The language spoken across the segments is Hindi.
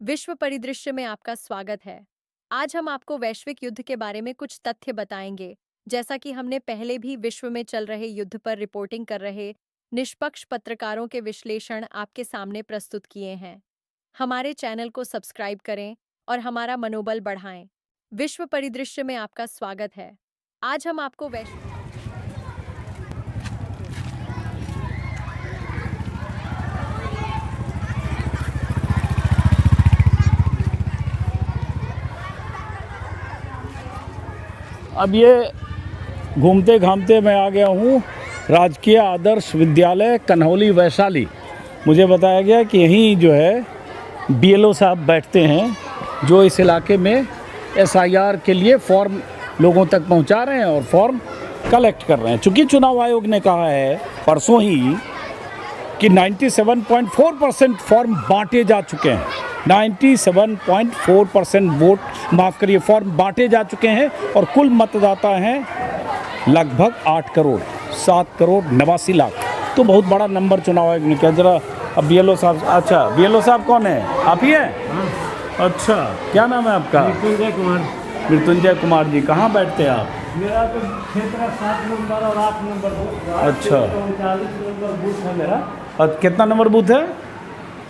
विश्व परिदृश्य में आपका स्वागत है। आज हम आपको वैश्विक युद्ध के बारे में कुछ तथ्य बताएंगे। जैसा कि हमने पहले भी विश्व में चल रहे युद्ध पर रिपोर्टिंग कर रहे निष्पक्ष पत्रकारों के विश्लेषण आपके सामने प्रस्तुत किए हैं। हमारे चैनल को सब्सक्राइब करें और हमारा मनोबल बढ़ाएं। विश्व परिदृश्य में आपका स्वागत है। आज हम आपको वैश्विक अब ये घूमते घामते मैं आ गया हूँ राजकीय आदर्श विद्यालय कन्हौली वैशाली। मुझे बताया गया कि यहीं जो है बीएलओ साहब बैठते हैं जो इस इलाके में एसआईआर के लिए फॉर्म लोगों तक पहुँचा रहे हैं और फॉर्म कलेक्ट कर रहे हैं। चूँकि चुनाव आयोग ने कहा है परसों ही कि 97.4% फॉर्म बांटे जा चुके हैं। 97.4% वोट फॉर्म बांटे जा चुके हैं और कुल मतदाता हैं लगभग 7 करोड़ 89 लाख। तो बहुत बड़ा नंबर चुनाव आयोग ने किया। जरा अब बीएलओ साहब, अच्छा बीएलओ साहब कौन है? आप ही हैं? अच्छा, क्या नाम है आपका? मृत्युंजय कुमार। मृत्युंजय कुमार जी, कहाँ बैठते हैं आप? मेरा तो क्षेत्र 7 नंबर और 8 नंबर बूथ। अच्छा। 39 नंबर बूथ है मेरा। और कितना नंबर बूथ है?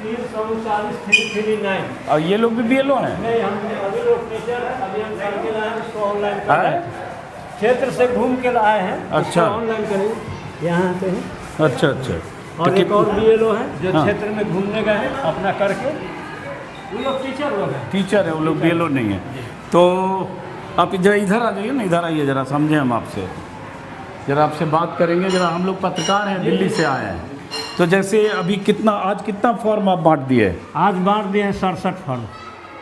339। और ये लोग भी बीएलओ हैं? नहीं, हम अभी लोग टीचर हैं, अभी हम करके लाए हैं, उसको ऑनलाइन कर रहे हैं। क्षेत्र से घूम के लाए हैं। अच्छा। ऑनलाइन करेंगे, यहाँ पे हैं। अच्छा अच्छा। और एक और बीएलओ है जो हाँ। क्षेत्र में घूमने गए हैं अपना करके। वो लोग टीचर लोग हैं। टीचर है वो लोग, बीएलओ नहीं है। तो आप जरा इधर आ जाइए ना, इधर आइए जरा, समझें हम आपसे जरा आपसे बात करेंगे। जरा हम लोग पत्रकार हैं, दिल्ली से आए हैं। तो जैसे अभी आज कितना फॉर्म आप बांट दिए? आज बांट दिए हैं 67 फॉर्म।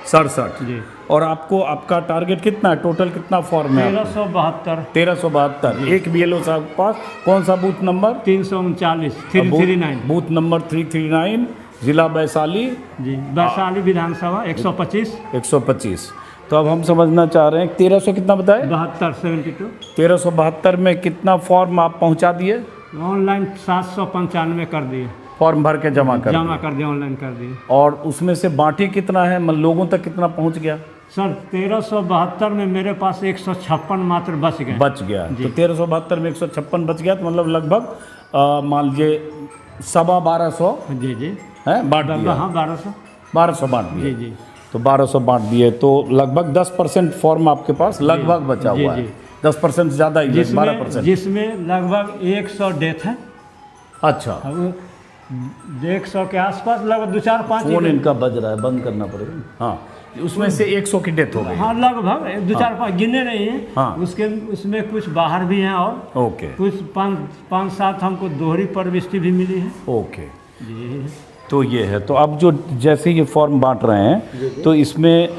67 जी। और आपका टारगेट कितना है? टोटल कितना फॉर्म है? 1372। 1372। एक बीएलओ साहब के पास कौन सा बूथ नंबर? 339 339। बूथ नंबर 339, जिला वैशाली। जी, वैशाली विधानसभा 125। 125। तो अब हम समझना चाह रहे हैं 1300 कितना बताए? 72 1372 में कितना फॉर्म आप पहुंचा दिए? ऑनलाइन 795 कर दिए। फॉर्म भर के जमा कर दिए, ऑनलाइन कर दिए। और उसमें से बांटे कितना है, मतलब लोगों तक कितना पहुंच गया? सर 1372 में मेरे पास 156 मात्र बच गया। तो 1372 में 156 बच गया, तो मतलब लगभग मान लीजिए 1250 जी जी है बांट दिया। हाँ 1200 बांट दिए। जी जी। तो 1200 बांट दिए, तो लगभग 10% फॉर्म आपके पास लगभग बचा हुआ है। 10% ज़्यादा ही है, 12%। जिसमें लगभग 100 डेथ है। अच्छा, 100 के आसपास लगभग 2-4-5 फोन इनका बज रहा है, बंद करना पड़ेगा। हाँ, उसमें से 100 की डेथ हो गई। हाँ लगभग 2-4-5 गिने नहीं है। हाँ। उसमें कुछ बाहर भी हैं और ओके। कुछ 5-7 हमको दोहरी प्रविष्टि भी मिली है। ओके जी। तो ये है। तो अब जो जैसे ये फॉर्म बांट रहे हैं तो इसमें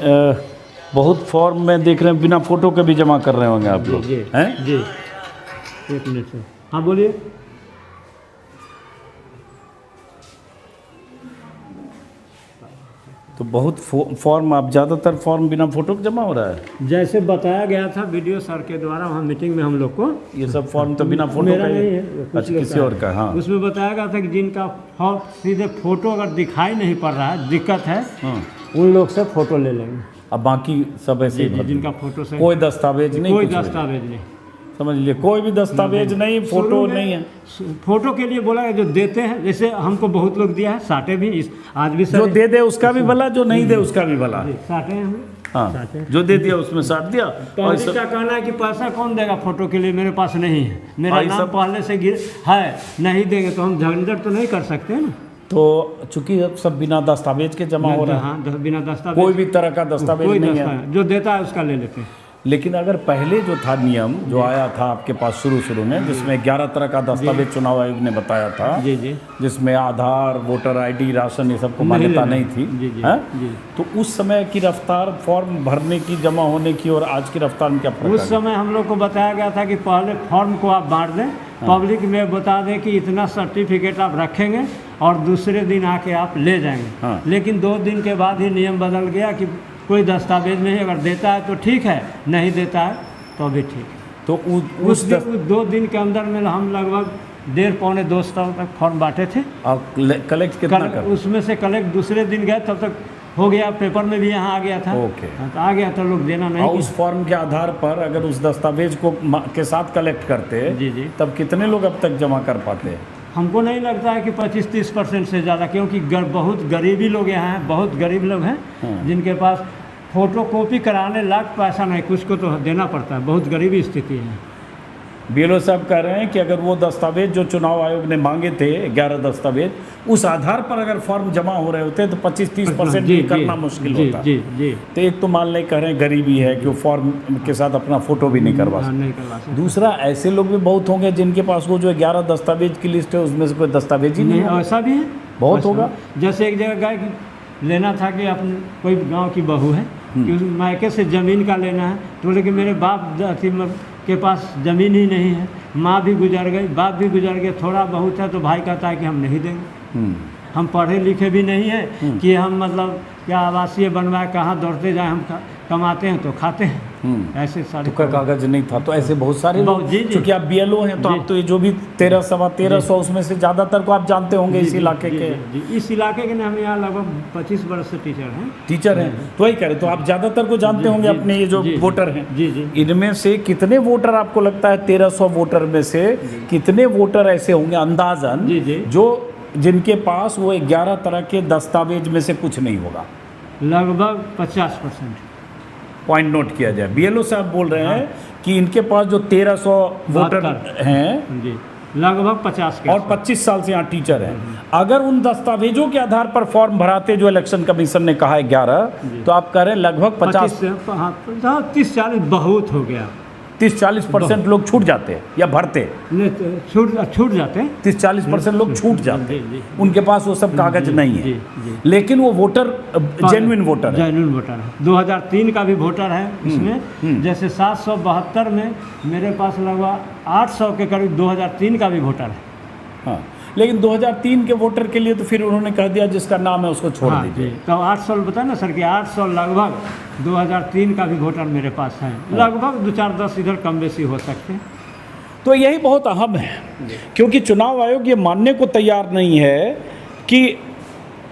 बहुत फॉर्म में देख रहे हैं बिना फोटो के भी जमा कर रहे होंगे आप लोग, हैं? जी, 1 मिनट से। हाँ बोलिए। तो बहुत फॉर्म, आप ज़्यादातर फॉर्म बिना फोटो के जमा हो रहा है? जैसे बताया गया था वीडियो सर के द्वारा वहाँ मीटिंग में हम लोग को। ये सब फॉर्म तो बिना फोटो मेरा का नहीं ही है, कुछ अच्छा, लोग किसी का और का। हाँ, उसमें बताया गया था कि जिनका फॉर्म सीधे फोटो अगर दिखाई नहीं पड़ रहा है, दिक्कत है, हाँ। उन लोग से फोटो ले लेंगे। अब बाकी सब ऐसे ही भर जिनका देंगे। फोटो से कोई दस्तावेज नहीं, कोई कुछ नहीं। दस्तावेज नहीं, समझ लीजिए, कोई भी दस्तावेज नहीं, फोटो नहीं है। फोटो के लिए बोला है जो देते हैं, जैसे हमको बहुत लोग दिया है, साटे भी आज भी जो दे दे उसका भी भला, जो नहीं दे उसका भी भला। साटे हैं हमें। हाँ, जो दे दिया उसमें साट दिया। और पब्लिक का कहना है कि पैसा कौन देगा फोटो के लिए, मेरे पास नहीं है, मेरा नाम पहले से है, नहीं देंगे तो हम झंझट तो नहीं कर सकते ना। तो चूंकि अब सब बिना दस्तावेज के जमा हो रहा है। हाँ, बिना दस्तावेज, कोई भी तरह का दस्तावेज नहीं है। जो देता है उसका ले लेते हैं। लेकिन अगर पहले जो था नियम जो आया था आपके पास शुरू में, जिसमें 11 तरह का दस्तावेज चुनाव आयोग ने बताया था, जी जी, जिसमें आधार, वोटर आईडी, राशन, ये सबको मान्यता नहीं थी, जी जी, जी। तो उस समय की रफ्तार फॉर्म भरने की, जमा होने की और आज की रफ्तार में क्या फर्क? उस समय हम लोग को बताया गया था कि पहले फॉर्म को आप बांट दें, पब्लिक में बता दें कि इतना सर्टिफिकेट आप रखेंगे और दूसरे दिन आके आप ले जाएंगे। हाँ। लेकिन 2 दिन के बाद ही नियम बदल गया कि कोई दस्तावेज नहीं, अगर देता है तो ठीक है, नहीं देता है तो भी ठीक है। तो उस 2 दिन के अंदर में हम लगभग 1.5-2 सौ तक फॉर्म बांटे थे। कलेक्ट कितना कर? उसमें से कलेक्ट दूसरे दिन गए तब तक हो गया, पेपर में भी यहाँ आ गया था। ओके। हाँ, तो आ गया तो लोग देना नहीं और उस फॉर्म के आधार पर अगर उस दस्तावेज को के साथ कलेक्ट करते जी जी। तब कितने लोग अब तक जमा कर पाते हैं? हमको नहीं लगता है कि 25-30% से ज़्यादा, क्योंकि बहुत गरीबी लोग यहाँ हैं, बहुत गरीब लोग हैं हाँ। जिनके पास फ़ोटो कॉपी कराने लायक पैसा नहीं, कुछ को तो देना पड़ता है, बहुत गरीबी स्थिति है। बीएलओ साहब कह रहे हैं कि अगर वो दस्तावेज जो चुनाव आयोग ने मांगे थे 11 दस्तावेज, उस आधार पर अगर फॉर्म जमा हो रहे होते तो 25-30% भी करना मुश्किल होता। जी जी। तो एक तो मान लें कह रहे हैं गरीबी है कि वो फॉर्म के साथ अपना फोटो भी नहीं करवा सकते। नहीं करवा सकते। दूसरा, ऐसे लोग भी बहुत होंगे जिनके पास वो जो 11 दस्तावेज की लिस्ट है उसमें से कोई दस्तावेज ही नहीं, ऐसा भी है, बहुत ऐसा होगा। जैसे एक जगह गाय लेना था कि अपने कोई गांव की बहू है कि उस मायके से ज़मीन का लेना है, तो बोले कि मेरे बाप के पास ज़मीन ही नहीं है, माँ भी गुजर गई, बाप भी गुजर गए, थोड़ा बहुत है, तो भाई कहता है कि हम नहीं देंगे। हम पढ़े लिखे भी नहीं हैं कि हम मतलब क्या आवासीय बनवाए, कहाँ दौड़ते जाए, हम कमाते हैं तो खाते हैं, ऐसे सारे तो का कागज नहीं था। तो ऐसे बहुत सारे लोग, जी, जी। क्योंकि आप बीएलओ हैं तो आप तो ये जो भी 1300 उसमें से ज़्यादातर को आप जानते होंगे इस इलाके के। जी, इस इलाके के हम यहाँ लगभग 25 वर्ष से टीचर हैं। तो वही कह रहे, तो आप ज़्यादातर को जानते होंगे अपने ये जो वोटर हैं। जी जी। इनमें से कितने वोटर आपको लगता है 1300 वोटर में से कितने वोटर ऐसे होंगे अंदाजन जी जी। जो जिनके पास वो 11 तरह के दस्तावेज में से कुछ नहीं होगा? लगभग 50%। पॉइंट नोट किया जाए। बीएलओ साहब बोल रहे हैं कि इनके पास जो 1300 वोटर हैं जी, लगभग 50 के और 25 साल से यहाँ टीचर हैं, अगर उन दस्तावेजों के आधार पर फॉर्म भराते जो इलेक्शन कमीशन ने कहा है 11, तो आप कह रहे हैं लगभग 30-40 बहुत हो गया। 30-40% लोग छूट जाते हैं या भरते? छूट जाते हैं। 30-40% लोग छूट जाते जी, जी। हैं, उनके पास वो सब कागज नहीं है, जी, जी। लेकिन वो वोटर जेन्युइन वोटर है। जेन्युइन वोटर है। 2003 का भी वोटर है इसमें। जैसे 772 में मेरे पास लगभग 800 के करीब 2003 का भी वोटर है। हाँ, लेकिन 2003 के वोटर के लिए तो फिर उन्होंने कह दिया जिसका नाम है उसको छोड़ हाँ, दीजिए। तो 800 बताया ना सर कि 800 लगभग 2003 का भी वोटर मेरे पास है। लगभग 2-4-10 इधर कम बेसी हो सकते हैं। तो यही बहुत अहम है, क्योंकि चुनाव आयोग ये मानने को तैयार नहीं है कि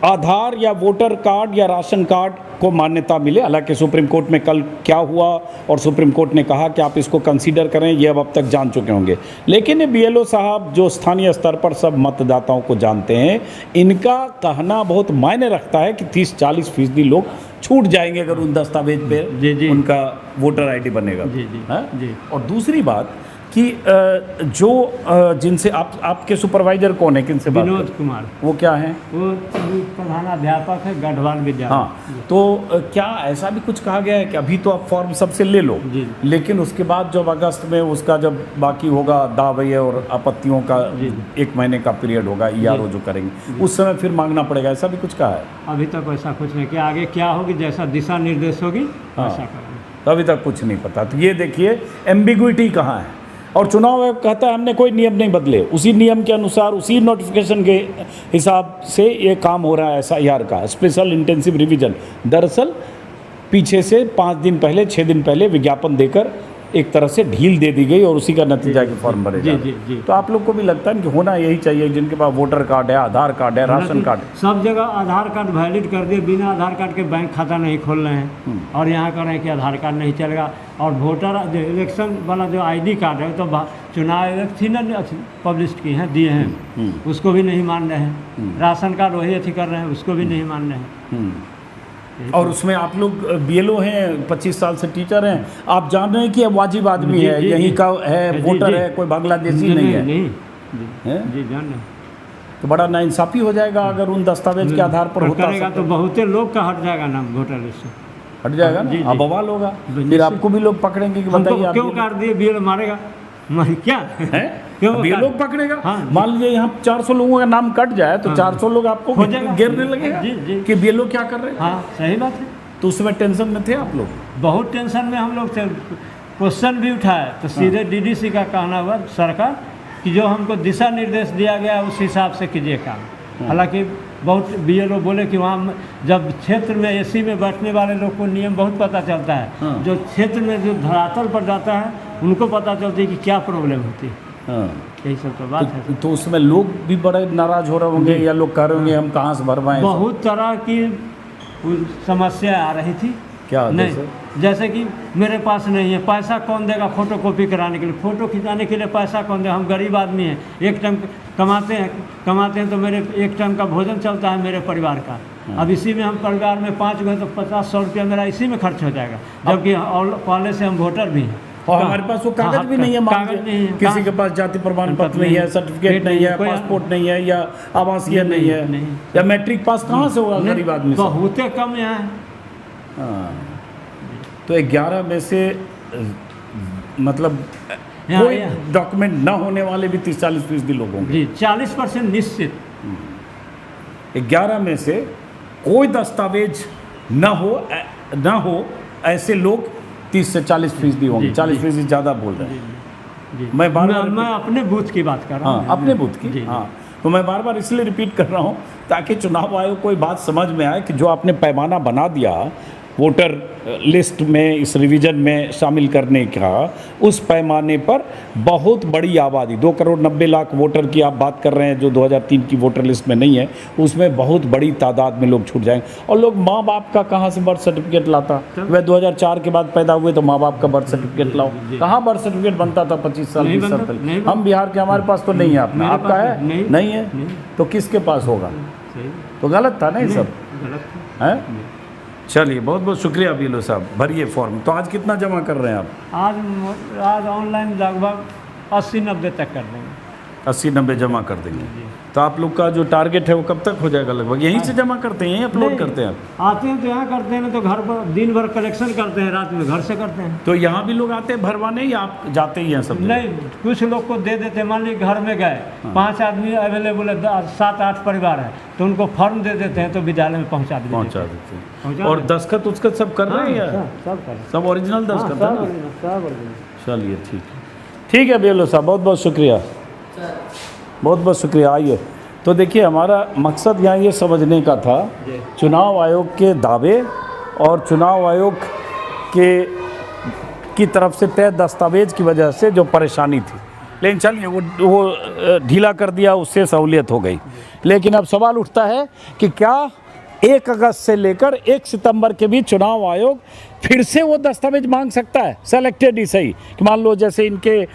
आधार या वोटर कार्ड या राशन कार्ड को मान्यता मिले। हालांकि सुप्रीम कोर्ट में कल क्या हुआ और सुप्रीम कोर्ट ने कहा कि आप इसको कंसीडर करें, ये अब तक जान चुके होंगे। लेकिन ये बीएलओ साहब जो स्थानीय स्तर पर सब मतदाताओं को जानते हैं, इनका कहना बहुत मायने रखता है कि 30-40% लोग छूट जाएंगे अगर उन दस्तावेज पे जी, जी। उनका वोटर आईडी बनेगा। जी, जी, हाँ? जी। और दूसरी बात कि जो जिनसे आपके सुपरवाइजर कौन है, किनसे बात विनोद करें? कुमार, वो क्या हैं? वो प्रधानाध्यापक है गढ़वाल विद्यालय। हाँ, तो क्या ऐसा भी कुछ कहा गया है कि अभी तो आप फॉर्म सबसे ले लो, जी। लेकिन उसके बाद जब अगस्त में उसका जब बाकी होगा दावे और आपत्तियों का जी। 1 महीने का पीरियड होगा ERO जो करेंगे, उस समय फिर मांगना पड़ेगा, ऐसा भी कुछ कहा है? अभी तक ऐसा कुछ नहीं किया, आगे क्या होगी जैसा दिशा निर्देश होगी हाँ। वैसा करेंगे। तो अभी तक कुछ नहीं पता। तो ये देखिए एम्बिग्विटी कहाँ है। और चुनाव आयोग कहता है हमने कोई नियम नहीं बदले, उसी नियम के अनुसार उसी नोटिफिकेशन के हिसाब से ये काम हो रहा है SIR का स्पेशल इंटेंसिव रिवीजन। दरअसल पीछे से 5 दिन पहले 6 दिन पहले विज्ञापन देकर एक तरह से ढील दे दी गई और उसी का नतीजा कि फॉर्म भरे जा रहे हैं। तो आप लोग को भी लगता है कि होना यही चाहिए, जिनके पास वोटर कार्ड है, आधार कार्ड है, राशन कार्ड, सब जगह आधार कार्ड वैलिड कर दिए, बिना आधार कार्ड के बैंक खाता नहीं खोल रहे हैं और यहाँ कर रहे हैं कि आधार कार्ड नहीं चलेगा। और वोटर जो इलेक्शन वाला जो ID कार्ड है तो चुनाव आयोग थी ना पब्लिश की हैं, दिए हैं, उसको भी नहीं मान रहे हैं। राशन कार्ड वही अथी कर रहे हैं, उसको भी नहीं मान रहे हैं। और उसमें आप लोग BLO हैं, 25 साल से टीचर हैं, आप जान रहे हैं कि अब वाजिब आदमी है, यहीं का है, वोटर है, कोई बांग्लादेशी नहीं है। जी जान रहे। तो बड़ा नाइंसाफ़ी हो जाएगा अगर उन दस्तावेज के आधार पर होता करेगा तो बहुते लोग का हट जाएगा नाम वोटर लिस्ट से, हट जाएगा ना, अब बवाल होगा, फिर आपको भी लोग पकड़ेंगे कि बताइए आप क्यों काट दिए, BLO मारेगा क्या है, BLO पकड़ेगा। हाँ, मान लीजिए यहाँ 400 लोगों का नाम कट जाए तो 400 लोग आपको घेरने लगेगा कि BLO क्या कर रहे हैं। हाँ सही बात है। तो उसमें टेंशन में थे आप लोग? बहुत टेंशन में हम लोग थे, क्वेश्चन भी उठाए तो सीधे DDC का कहना हुआ सरकार कि जो हमको दिशा निर्देश दिया गया उस हिसाब से कीजिए काम। हालांकि बहुत BLO बोले कि वहाँ जब क्षेत्र में AC में बैठने वाले लोग को नियम बहुत पता चलता है, जो क्षेत्र में जो धरातल पर जाता है उनको पता चलती है कि क्या प्रॉब्लम होती है। यही सब तो बात है। तो उसमें लोग भी बड़े नाराज हो रहे होंगे या लोग कह रहे होंगे हम कहाँ से भरवाएं? बहुत तरह की समस्या आ रही थी। क्या नहीं, जैसे? जैसे कि मेरे पास नहीं है पैसा, कौन देगा फोटो कॉपी कराने के लिए, फोटो खिंचाने के लिए पैसा कौन देगा, हम गरीब आदमी हैं, एक टाइम कमाते हैं तो मेरे एक टाइम का भोजन चलता है मेरे परिवार का। अब इसी में हम परिवार में 5 गए तो 50-100 रुपया मेरा इसी में खर्च हो जाएगा, जबकि पहले से हम वोटर भी हैं और हमारे पास वो कागज भी नहीं है, कागज नहीं है, किसी के पास जाति प्रमाण पत्र नहीं है, सर्टिफिकेट नहीं है, पासपोर्ट नहीं है, या आवासीय नहीं है, या मैट्रिक पास कहाँ से होगा गरीब आदमी से? बहुत कम यहाँ। हाँ। तो 11 में से मतलब यहाँ- कोई यहाँ। डॉक्यूमेंट ना होने वाले भी 30-40% लोग होंगे। जी 40% निश्चित। 11 में से कोई दस्तावेज ना हो ऐसे लोग 30 से 40% होंगे। जी, 40% ज़्यादा बोल रहे हैं। जी। मैं बार-बार मैं अपने बूथ की बात कर रहा हूँ। हाँ, अपने बूथ की। जी, हाँ, तो मैं बार बार इसलिए रिपीट कर रहा हूँ ताकि चुनाव आयोग को ये बात समझ में आए कि जो आपने पैमाना बना दिया वोटर लिस्ट में इस रिवीजन में शामिल करने का, उस पैमाने पर बहुत बड़ी आबादी 2,90,00,000 वोटर की आप बात कर रहे हैं जो 2003 की वोटर लिस्ट में नहीं है, उसमें बहुत बड़ी तादाद में लोग छूट जाएंगे। और लोग माँ बाप का कहाँ से बर्थ सर्टिफिकेट लाता? वह 2004 के बाद पैदा हुए तो माँ बाप का बर्थ सर्टिफिकेट लाओ। कहाँ बर्थ सर्टिफिकेट बनता था 25 साल 20 साल पहले? हम बिहार के, हमारे पास तो नहीं है अपना। आपका है? नहीं है तो किसके पास होगा? तो गलत था ना ये सब, है? चलिए, बहुत बहुत शुक्रिया बीएलओ साहब, भरिए फॉर्म। तो आज कितना जमा कर रहे हैं आप? आज ऑनलाइन लगभग 80-90 तक कर देंगे। 80-90 जमा कर देंगे। तो आप लोग का जो टारगेट है वो कब तक हो जाएगा लगभग? यहीं से जमा करते हैं, यहीं अपलोड करते हैं? आते हैं तो यहाँ करते हैं, तो घर पर दिन भर कलेक्शन करते हैं, रात में घर से करते हैं। तो यहाँ भी लोग आते हैं भरवाने या आप जाते ही हैं सब? नहीं, कुछ लोग को दे देते हैं। मान लीजिए घर में गए, 5 आदमी अवेलेबल है, 7-8 परिवार है, तो उनको फॉर्म दे देते हैं, तो विद्यालय में पहुँचा देते हैं। और दस्तखत उसखत सब कर रहे हैं या सब ओरिजिनल दस्तखत है ना? चलिए, ठीक है बीएलओ साहब, बहुत बहुत शुक्रिया, बहुत बहुत शुक्रिया। आइए, तो देखिए हमारा मकसद यहाँ ये समझने का था चुनाव आयोग के दावे और चुनाव आयोग की तरफ से तय दस्तावेज की वजह से जो परेशानी थी, लेकिन चलिए वो ढीला कर दिया, उससे सहूलियत हो गई। लेकिन अब सवाल उठता है कि क्या 1 अगस्त से लेकर 1 सितंबर के बीच चुनाव आयोग फिर से वो दस्तावेज मांग सकता है? सेलेक्टेड ही सही कि मान लो जैसे इनके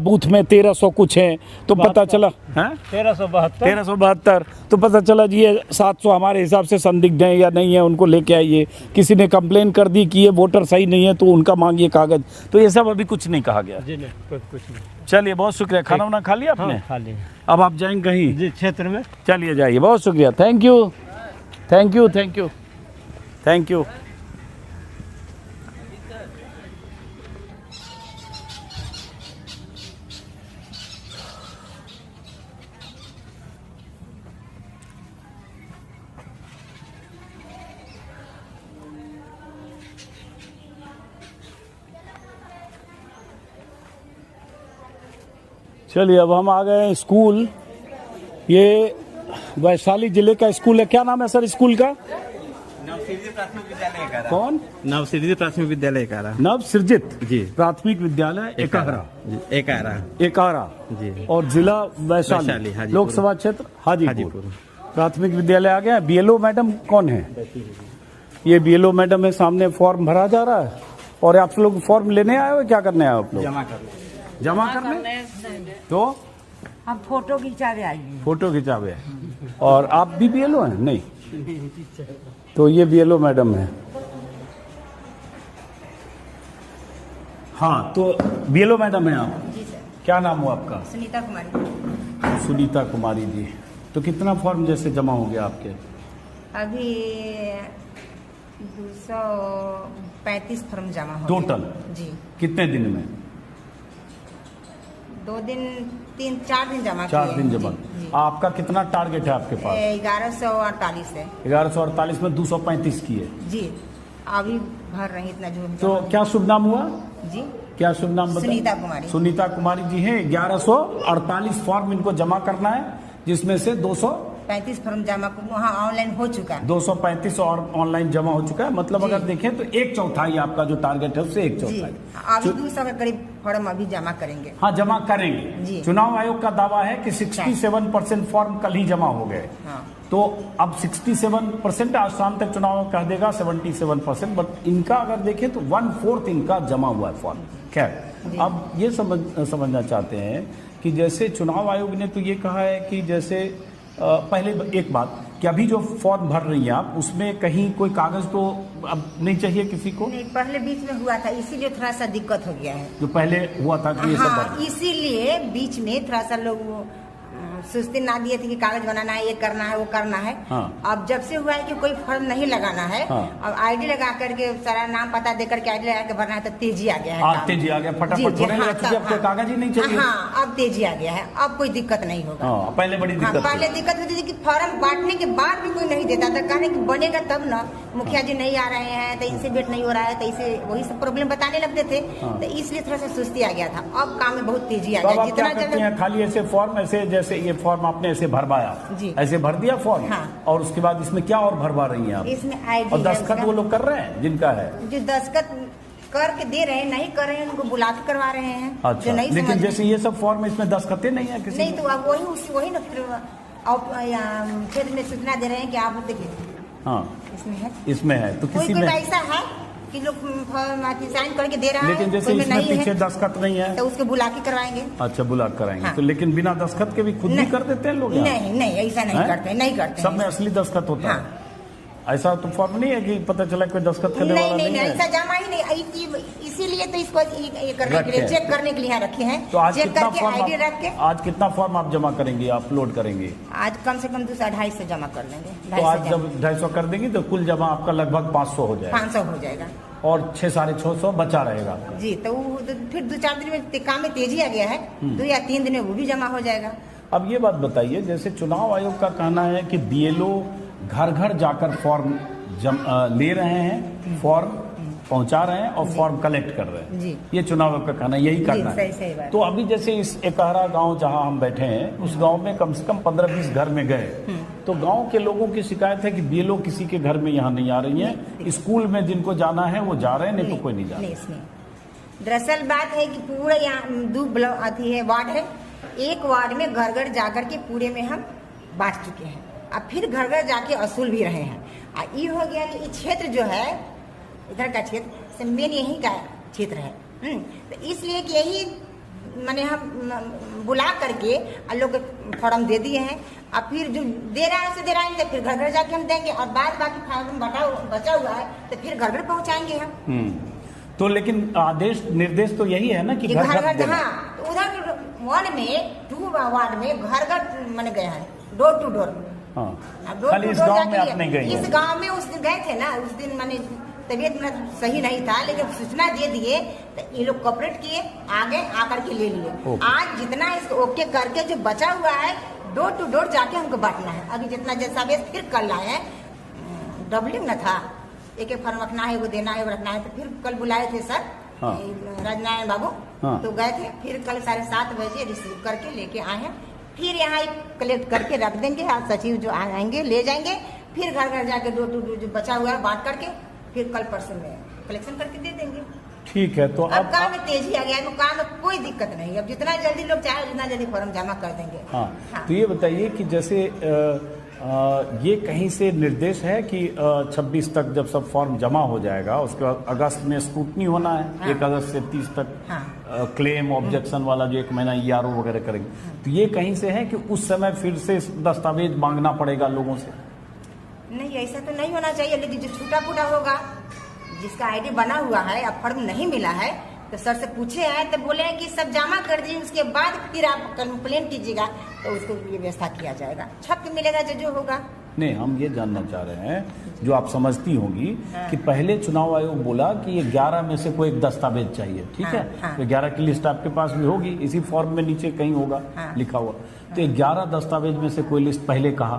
बूथ में 1300 कुछ हैं, तो पता चला है 1372, तो पता चला जी ये 700 हमारे हिसाब से संदिग्ध हैं या नहीं है, उनको लेके आइए। किसी ने कंप्लेन कर दी कि ये वोटर सही नहीं है तो उनका मांगिए कागज। तो ये सब अभी कुछ नहीं कहा गया। जी नहीं, कुछ नहीं। चलिए, बहुत शुक्रिया। खाना वाना खा लिया आपने? खा लिया। अब आप जाएंगे कहीं? जी, क्षेत्र में। चलिए, जाइए, बहुत शुक्रिया। Thank you, thank you, thank you, thank you. चलिए, अब हम आ गए हैं स्कूल। ये वैशाली जिले का स्कूल है। क्या नाम है सर स्कूल का? नवसृजित प्राथमिक विद्यालय एकारा। कौन? नवसृजित प्राथमिक विद्यालय एकारा। नवसृजित जी। प्राथमिक विद्यालय एकारा। एकारा जी। और जिला वैशाली, हाजीपुर। लोकसभा क्षेत्र हाजीपुर। प्राथमिक विद्यालय आ गया। बीएलओ मैडम कौन है? ये बीएलओ मैडम है, सामने फॉर्म भरा जा रहा है। और आप लोग फॉर्म लेने आए हो, क्या करने आए हो आप लोग? जमा करने। तो हम फोटो खिंचावे आएंगे। फोटो खिंचावे। और आप भी बीएलओ हैं? नहीं। तो ये बीएलओ मैडम है। हाँ, तो बीएलओ मैडम है आप? जी सर। क्या नाम हो आपका? सुनीता कुमारी। सुनीता कुमारी जी। तो कितना फॉर्म जैसे जमा हो गया आपके? अभी 235 फॉर्म जमा हो टोटल? गए। जी। कितने दिन में? 2 दिन 3-4 दिन जमा 4 किए। दिन जमा। जी। आपका कितना टारगेट है आपके पास? 1148 है। 1148 में 235 की है। जी, अभी भर रही इतना जो तो क्या शुभ नाम हुआ? जी, क्या शुभ नाम बताइए? सुनीता कुमारी। सुनीता कुमारी जी हैं। 1148 फॉर्म इनको जमा करना है, जिसमें से 200 235 फॉर्म जमा वहाँ ऑनलाइन हो चुका है। 235 और ऑनलाइन जमा हो चुका है, मतलब जी। अगर देखें तो 1/4 आपका जो टारगेट है उससे जी 1/4। अभी 200 के करीब फॉर्म अभी जमा करेंगे। हाँ, जमा करेंगे। जी। चुनाव आयोग का दावा है कि 67% फॉर्म कल ही जमा हो गए। हाँ। तो अब 67% आज शाम तक चुनाव आयोग कह देगा 77%, बट इनका अगर देखें तो 1/4 इनका जमा हुआ है फॉर्म। खैर, अब ये समझना चाहते हैं कि जैसे चुनाव आयोग ने तो ये कहा है कि जैसे पहले एक बात कि अभी जो फॉर्म भर रही हैं आप, उसमें कहीं कोई कागज तो अब नहीं चाहिए किसी को? नहीं, पहले बीच में हुआ था, इसीलिए थोड़ा सा दिक्कत हो गया है। जो पहले हुआ था कि ये सब हाँ, भर इसीलिए बीच में थोड़ा सा लोग सुस्ती ना दिए थे कि कागज बनाना है, ये करना है, वो करना है। हाँ। अब जब से हुआ है कि कोई फॉर्म नहीं लगाना है, हाँ। अब आईडी लगा करके सारा नाम पता दे करके आईडी लगा के भरना है, तो तेजी आ गया है आज काम। तेजी आ गया, फटाफट जी, होने लगा, हाँ, क्योंकि अब तो हाँ। कागज ही नहीं चाहिए। हाँ, अब तेजी आ गया है, अब कोई दिक्कत नहीं होगा। हाँ, पहले बड़ी हाँ, दिक्कत पहले थी। दिक्कत होती थी कि फॉर्म बांटने के बाद भी कोई नहीं देता था, कहने कि बनेगा तब ना, मुखिया जी नहीं आ रहे हैं तो इनसे भेंट नहीं हो रहा है, तो इसे वही सब प्रॉब्लम बताने लगते थे। हाँ। तो इसलिए थोड़ा सा सुस्ती आ गया था। अब काम में बहुत तेजी आ तो अब गया, आप क्या जितना करते जल्दी। हैं, खाली ऐसे फॉर्म, ऐसे जैसे ये फॉर्म आपने ऐसे भरवाया, जी। ऐसे भर दिया फॉर्म, हाँ। और उसके बाद इसमें क्या और भरवा रही हैं आप? इसमें आईडी और दस्तखत वो लोग कर रहे हैं जिनका है? जो दस्तखत करके दे रहे हैं, नहीं कर रहे हैं, उनको बुला के करवा रहे हैं। अच्छा, जो नहीं लेकिन समझ जैसे ये सब फॉर्म, इसमें दस्तखतें नहीं है किसी नहीं, में? तो अब वही ना फिर क्षेत्र में सूचना दे रहे हैं कि आप देखिए हाँ, इसमें है, इसमें है तो कोई किसी कोई में, ऐसा है कि लोग साइन करके दे रहा है, लेकिन जैसे कोई में इसमें नहीं पीछे है, दस्तखत नहीं है, तो उसको बुला के करवाएंगे। अच्छा, बुला कर कराएंगे। हाँ। तो लेकिन बिना दस्तखत के भी खुद भी नहीं। कर देते हैं लोग यहाँ? नहीं नहीं, ऐसा नहीं हैं? करते, नहीं करते सब हैं। में असली दस्तखत होता हाँ। है? ऐसा तो फॉर्म नहीं है कि पता चला कोई दस्तखत करने नहीं वाला नहीं नहीं नहीं, ऐसा है? जमा ही नहीं, इसीलिए तो इसको ये करने के लिए, रखे। चेक करने के लिए यहाँ रखे हैं। तो आज चेक कितना करके फॉर्म आईडी रख के आज कितना फॉर्म आप जमा करेंगे, अपलोड करेंगे? आज कम से कम 200-250 जमा कर लेंगे। तो आज जब 250 कर देंगी तो कुल जमा आपका लगभग 500 हो जाएगा, 500 हो जाएगा। और 600-650 बचा रहेगा। जी, तो फिर 2-4 दिन में काम में तेजी आ गया है, 2 या 3 दिन में वो भी जमा हो जाएगा। अब ये बात बताइए, जैसे चुनाव आयोग का कहना है कि बीएलओ घर घर जाकर फॉर्म ले रहे हैं, फॉर्म पहुंचा रहे हैं और फॉर्म कलेक्ट कर रहे हैं। जी। ये चुनाव आयोग का कहना है, यही करना सही है। सही बात। तो अभी जैसे इस एकहरा गांव जहां हम बैठे हैं, उस गांव में कम से कम 15-20 घर में गए, तो गांव के लोगों की शिकायत है कि बीएलओ किसी के घर में यहाँ नहीं आ रही है, स्कूल में जिनको जाना है वो जा रहे हैं, नहीं तो कोई नहीं जा रहा। नहीं, इसमें दरअसल बात है कि पूरे यहाँ 2 ब्लॉक आती है, वार्ड है, एक वार्ड में घर घर जाकर के पूरे में हम बांट चुके हैं। अब फिर घर घर जाके वसूल भी रहे हैं। ये हो गया कि ये क्षेत्र जो है, इधर का क्षेत्र मेन यही का क्षेत्र है। तो इसलिए कि यही मैंने हम बुला करके लोग फॉर्म दे दिए हैं। अब फिर जो दे रहा है उसे दे रहा है, तो फिर घर घर जाके हम देंगे, और बाद बाकी फॉर्म बचा हुआ है तो फिर घर घर पहुँचाएंगे हम। तो लेकिन आदेश निर्देश तो यही है ना कि ये घर घर घर घर देना। हाँ, तो उधर 1 में 2 वार्ड में घर घर मैंने गए हैं, डोर टू डोर। हाँ, अब डोर खाली टू इस डोर गांव में जाके आप नहीं गई इस हैं। गांव में उस दिन गए थे ना, उस दिन मैंने तबीयत मेरा सही नहीं था, लेकिन सूचना दे दिए तो ये लोग कॉपरेट किए, आगे आकर के ले लिए। ओके। आज जितना इसको ओके करके जो बचा हुआ है, डोर टू डोर जाके हमको बांटना है। अभी जितना दस्तावेज फिर कल लाए हैं, डबलिंग न था, एक फॉर्म रखना है, वो देना है, वो रखना है, तो फिर कल बुलाए थे सर हाँ। राजनारायण बाबू, हाँ। तो गए थे, फिर कल 7:30 बजे रिसीव करके लेके आए हैं। फिर यहाँ कलेक्ट करके रख देंगे, आज सचिव जो आएंगे ले जाएंगे, फिर घर घर जाके डोर टू डोर जो बचा हुआ है बांट करके फिर कल परसों में कलेक्शन करके दे देंगे। ठीक है, तो अब काम में तेजी आ गया है, तो काम में कोई दिक्कत नहीं। अब जितना जल्दी लोग चाहे उतना जल्दी फॉर्म जमा कर देंगे। हाँ, हाँ। तो ये बताइए कि जैसे ये कहीं से निर्देश है कि 26 तक जब सब फॉर्म जमा हो जाएगा, उसके बाद अगस्त में स्क्रूटनी होना है। हाँ। 1 अगस्त से 30 तक हाँ। क्लेम ऑब्जेक्शन वाला जो 1 महीना ERO वगैरह करेंगे, तो ये कहीं से है कि उस समय फिर से दस्तावेज मांगना पड़ेगा लोगों से? नहीं, ऐसा तो नहीं होना चाहिए, लेकिन जो छूटा फूटा होगा, जिसका आईडी बना हुआ है, अब फॉर्म नहीं मिला है, तो सर से पूछे हैं तो बोले हैं कि सब जमा कर दीजिए, उसके बाद फिर आप कंप्लेन कीजिएगा तो उसको ये व्यवस्था किया जाएगा, छप के मिलेगा जो होगा। नहीं, हम ये जानना चाह रहे हैं, जो आप समझती होंगी कि पहले चुनाव आयोग बोला कि ये 11 में से कोई एक दस्तावेज चाहिए, ठीक है? हाँ। तो 11 की लिस्ट आपके पास भी होगी, इसी फॉर्म में नीचे कहीं होगा लिखा हुआ। तो 11 दस्तावेज में से कोई लिस्ट पहले कहा,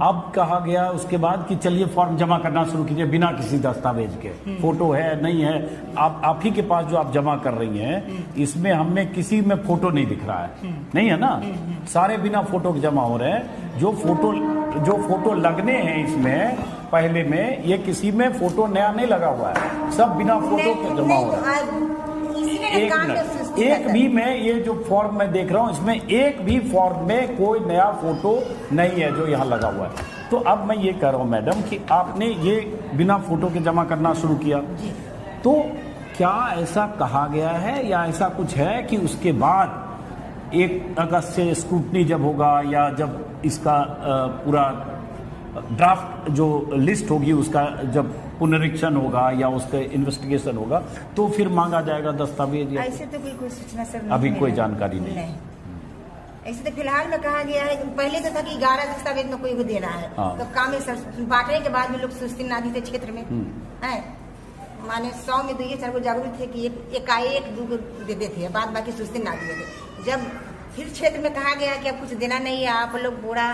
अब कहा गया उसके बाद कि चलिए फॉर्म जमा करना शुरू कीजिए बिना किसी दस्तावेज के, फोटो है नहीं है, आप ही के पास जो आप जमा कर रही हैं, इसमें हमें किसी में फोटो नहीं दिख रहा है, नहीं है ना? सारे बिना फोटो के जमा हो रहे हैं। जो फोटो जो फोटो लगने हैं इसमें पहले में, ये किसी में फोटो नया नहीं लगा हुआ है, सब बिना फोटो के जमा हो रहा है। एक मिनट, एक भी में ये जो फॉर्म मैं देख रहा हूँ इसमें एक भी फॉर्म में कोई नया फोटो नहीं है जो यहाँ लगा हुआ है। तो अब मैं ये कह रहा हूँ मैडम कि आपने ये बिना फोटो के जमा करना शुरू किया, तो क्या ऐसा कहा गया है या ऐसा कुछ है कि उसके बाद 1 अगस्त से स्क्रूटनी जब होगा या जब इसका पूरा ड्राफ्ट जो लिस्ट होगी उसका जब पुनरीक्षण होगा या उसका इन्वेस्टिगेशन होगा तो फिर मांगा जाएगा दस्तावेज? या ऐसे तो कोई सूचना सर नहीं अभी कोई मिला। जानकारी नहीं। ऐसे तो फिलहाल में कहा गया है, पहले तो था कि 11 दस्तावेज में कोई को देना है। हाँ। तो काम में बांटने के बाद भी लोग सुस्ती ना दी थे क्षेत्र में है, माने 100 में 2-4 को जागरूक थे कि एकाएक 2 को दे देते थे, बाद बाकी सुस्ती ना दिए थे। जब फिर क्षेत्र में कहा गया कि अब कुछ देना नहीं है, आप लोग पूरा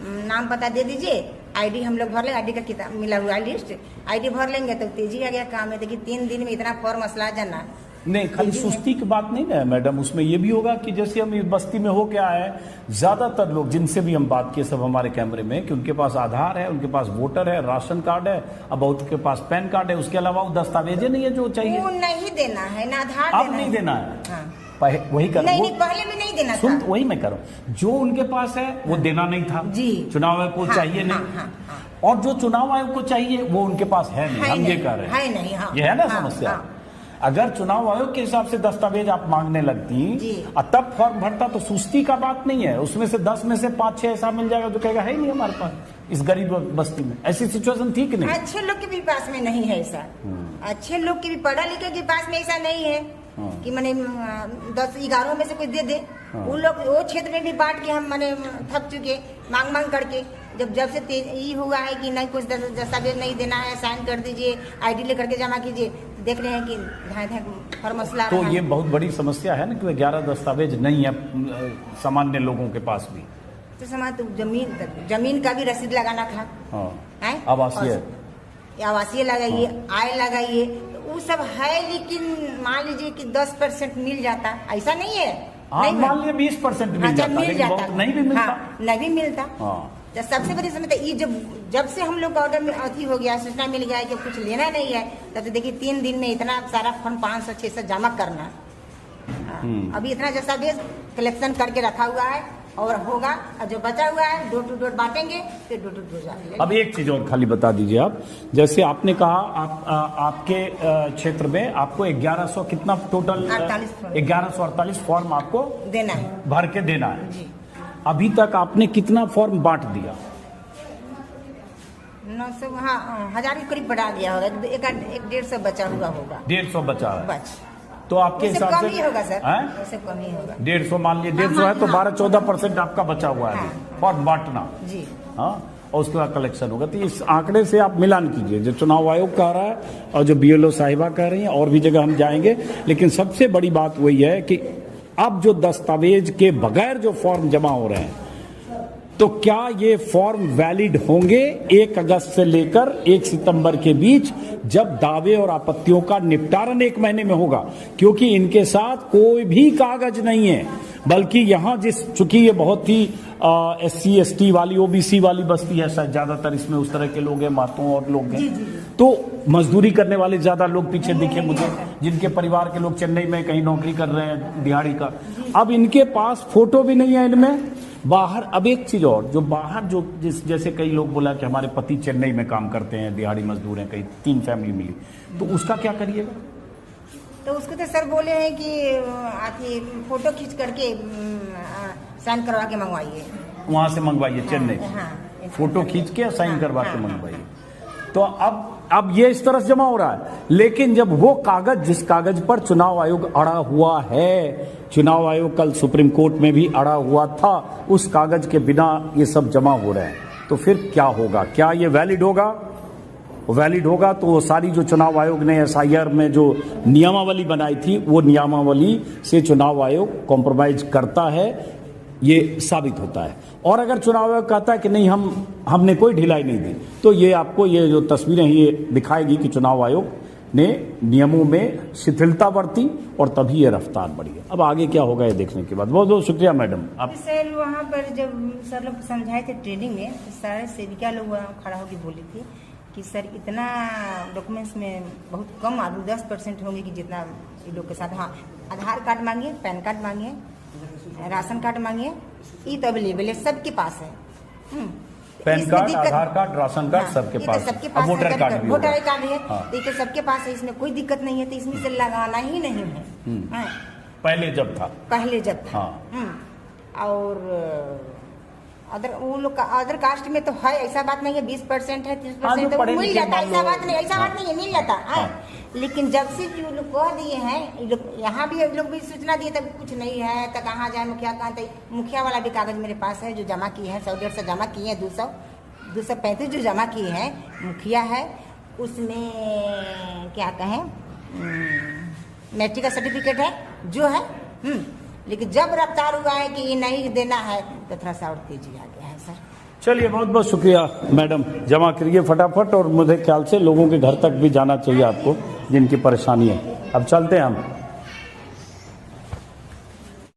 नाम पता दे दीजिए, आईडी हम लोग भर लेंगे, आईडी का किताब मिला हुआ लिस्ट, आईडी भर लेंगे तो तेजी आ गया काम है। देखिए 3 दिन में इतना फॉर्म मसला जाना नहीं, खाली सुस्ती की बात नहीं है मैडम, उसमें ये भी होगा कि जैसे हम इस बस्ती में हो क्या है, ज्यादातर लोग जिनसे भी हम बात किए सब हमारे कैमरे में कि उनके पास आधार है, उनके पास वोटर है, राशन कार्ड है, अब बहुत के पास पैन कार्ड है, उसके अलावा वो दस्तावेज नहीं है जो चाहिए। वो नहीं देना है ना, आधार अब नहीं देना है। हाँ। वही कर नहीं, पहले में नहीं देना सुन, था। वही मैं कर रहा हूँ, जो उनके पास है वो देना नहीं था जी। चुनाव आयोग को चाहिए नहीं, और जो चुनाव आयोग को चाहिए वो उनके पास है नहीं, हम ये कह रहे हैं, है नहीं, हाँ, ये है ना हाँ, समस्या। हाँ। अगर चुनाव आयोग के हिसाब से दस्तावेज आप मांगने लगती और तब फॉर्म भरता तो सुस्ती का बात नहीं है, उसमें से 10 में से 5-6 ऐसा मिल जाएगा जो कहेगा है नहीं हमारे पास इस गरीब बस्ती में। ऐसी सिचुएशन थी कि नहीं? अच्छे लोग के भी पास में नहीं है ऐसा, अच्छे लोग के भी पढ़ा लिखे के पास में ऐसा नहीं है कि मैंने 10-11 में से कोई दे दे। वो लोग वो क्षेत्र में भी बांट के हम मैंने थक चुके मांग करके, जब से ये हुआ है कि नहीं कुछ दस्तावेज नहीं देना है, साइन कर दीजिए, आईडी लेकर के जमा कीजिए, देख रहे हैं कि धाए हर मसला तो ये बहुत बड़ी समस्या है ना कि 11 दस्तावेज नहीं है सामान्य लोगों के पास भी। तो समाज तो जमीन का भी रसीद लगाना था, आवासीय लगाइए, आय लगाइए, वो सब है, लेकिन मान लीजिए कि 10% मिल जाता, ऐसा नहीं है। मान लीजिए 20% मिल जाता, लेकिन बहुत नहीं भी मिलता, नहीं भी मिलता। तो सबसे बड़ी समस्या ये जब से हम लोग का ऑर्डर में अथी हो गया, सूचना मिल गया है कि कुछ लेना नहीं है, तब से देखिए 3 दिन में इतना सारा फंड 500-600 जमा करना। अभी इतना दस्तावेज कलेक्शन करके रखा हुआ है और होगा, और जो बचा हुआ है डोर टू डोर बांटेंगे, फिर डोर टू डोर जाएंगे। अब एक चीज और खाली बता दीजिए आप, जैसे आपने कहा आपके क्षेत्र में आपको 1100 कितना टोटल 1148 फॉर्म आपको देना है, भर के देना है जी। अभी तक आपने कितना फॉर्म बांट दिया? 900, हाँ, 1000 के करीब बढ़ा दिया होगा, 150 बचा हुआ होगा, 150 बचा है बच। तो आपके हिसाब से कम ही होगा सर, इससे कम ही होगा। 150 मान लीजिए 150 है तो 12-14% आपका बचा हुआ है फॉर्म बांटना जी। हाँ, और उसके बाद कलेक्शन होगा। तो इस आंकड़े से आप मिलान कीजिए, जो चुनाव आयोग कह रहा है और जो BLO साहिबा कह रही हैं, और भी जगह हम जाएंगे, लेकिन सबसे बड़ी बात वही है कि अब जो दस्तावेज के बगैर जो फॉर्म जमा हो रहे हैं, तो क्या ये फॉर्म वैलिड होंगे 1 अगस्त से लेकर 1 सितंबर के बीच, जब दावे और आपत्तियों का निपटारण 1 महीने में होगा? क्योंकि इनके साथ कोई भी कागज नहीं है, बल्कि यहाँ चूंकि ये बहुत ही SC ST वाली OBC वाली बस्ती है, शायद ज्यादातर इसमें उस तरह के लोग हैं, मातों और लोग हैं, तो मजदूरी करने वाले ज्यादा लोग पीछे दिखे मुझे, जिनके परिवार के लोग चेन्नई में कहीं नौकरी कर रहे हैं दिहाड़ी का। अब इनके पास फोटो भी नहीं है इनमें बाहर। अब एक चीज और, जो बाहर जो जैसे कई लोग बोला कि हमारे पति चेन्नई में काम करते हैं, दिहाड़ी मजदूर हैं, कहीं 3 फैमिली मिली, तो उसका क्या करिएगा? तो उसको तो सर बोले हैं कि आती फोटो खींच करके साइन करवा के मंगवाइए, वहां से मंगवाइए चेन्नई, फोटो खींच के साइन करवा के मंगवाइए। तो अब ये इस तरह से जमा हो रहा है, लेकिन जब वो कागज, जिस कागज पर चुनाव आयोग अड़ा हुआ है, चुनाव आयोग कल सुप्रीम कोर्ट में भी अड़ा हुआ था, उस कागज के बिना ये सब जमा हो रहे हैं, तो फिर क्या होगा? क्या ये वैलिड होगा? वैलिड होगा तो वो सारी जो चुनाव आयोग ने SIR में जो नियमावली बनाई थी, वो नियमावली से चुनाव आयोग कॉम्प्रोमाइज करता है, ये साबित होता है। और अगर चुनाव आयोग कहता है कि नहीं हमने कोई ढिलाई नहीं दी, तो ये आपको ये जो तस्वीरें हैं ये दिखाएगी कि चुनाव आयोग ने नियमों में शिथिलता बरती और तभी ये रफ्तार बढ़ी है। अब आगे क्या होगा ये देखने के बाद। बहुत बहुत शुक्रिया मैडम। आप सर वहाँ पर जब सर लोग समझाए थे ट्रेनिंग में, तो सारे सेविका लोग वहाँ खड़ा होकर बोली थी कि सर इतना डॉक्यूमेंट्स में बहुत कम आदमी 10% होंगे कि जितना ये लोग के साथ। हाँ, आधार कार्ड मांगिए, पैन कार्ड मांगिए, राशन कार्ड मांगिए, ये तो अवेलेबल है, सबके पास है। PAN card, Aadhaar card, ration card सबके ये पास तो सबके है। पास अब वोटर कार्ड भी वोटर होगा। कार्ड है, हाँ। तो ये तो सबके पास है, इसमें कोई दिक्कत नहीं है, तो इसमें से लगाना ही नहीं है। हाँ, पहले जब था। पहले जब था। हाँ। और अदर वो लोग का अदर कास्ट में तो है, ऐसा बात नहीं है 20% है 30% तो पढ़े मिल लिखे जाता है, मान ऐसा लो। बात नहीं, ऐसा बात नहीं है, मिल जाता है। लेकिन जब से जो लोग कह दिए हैं, ये लोग यहाँ भी लोग भी सूचना दिए तब कुछ नहीं है, तो कहाँ जाए मुखिया कहाँ, तो मुखिया वाला भी कागज मेरे पास है जो जमा किए हैं, 100-150 जमा किए हैं, 235 जो जमा किए हैं मुखिया है। उसमें क्या कहें, मैट्रिक का सर्टिफिकेट है जो है। लेकिन जब रफ्तार हुआ है कि ये नहीं देना है तो थोड़ा सा और तेजी आ गया है सर। चलिए बहुत बहुत शुक्रिया मैडम, जमा करिए फटाफट, और मुझे ख्याल से लोगों के घर तक भी जाना चाहिए आपको जिनकी परेशानी है। अब चलते हैं हम।